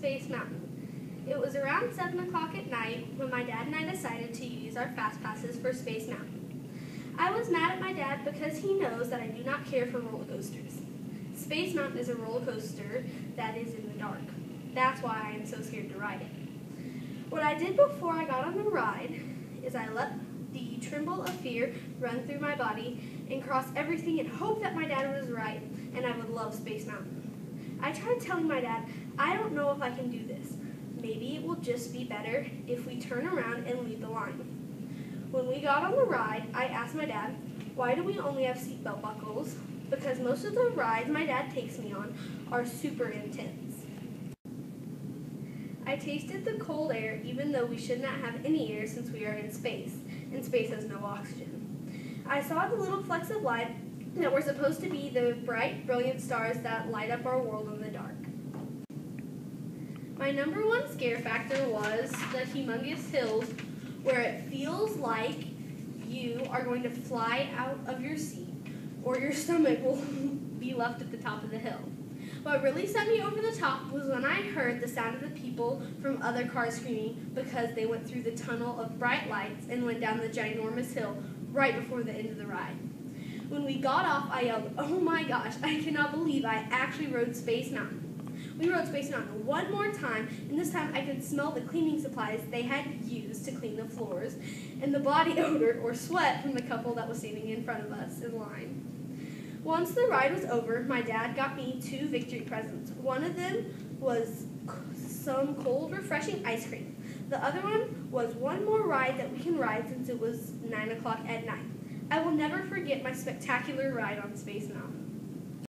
Space Mountain. It was around 7 o'clock at night when my dad and I decided to use our fast passes for Space Mountain. I was mad at my dad because he knows that I do not care for roller coasters. Space Mountain is a roller coaster that is in the dark. That's why I am so scared to ride it. What I did before I got on the ride is I let the tremble of fear run through my body and cross everything and hope that my dad was right and I would love Space Mountain. I tried telling my dad, I don't know if I can do this. Maybe it will just be better if we turn around and leave the line. When we got on the ride, I asked my dad, why do we only have seatbelt buckles? Because most of the rides my dad takes me on are super intense. I tasted the cold air even though we should not have any air since we are in space, and space has no oxygen. I saw the little flecks of light that were supposed to be the bright, brilliant stars that light up our world in the dark. My number one scare factor was the humongous hills where it feels like you are going to fly out of your seat or your stomach will be left at the top of the hill. What really set me over the top was when I heard the sound of the people from other cars screaming because they went through the tunnel of bright lights and went down the ginormous hill right before the end of the ride. When we got off, I yelled, oh my gosh, I cannot believe I actually rode Space Mountain. We rode Space Mountain one more time, and this time I could smell the cleaning supplies they had used to clean the floors and the body odor or sweat from the couple that was standing in front of us in line. Once the ride was over, my dad got me 2 victory presents. One of them was some cold, refreshing ice cream. The other one was one more ride that we can ride since it was 9 o'clock at night. I will never forget my spectacular ride on Space Mountain.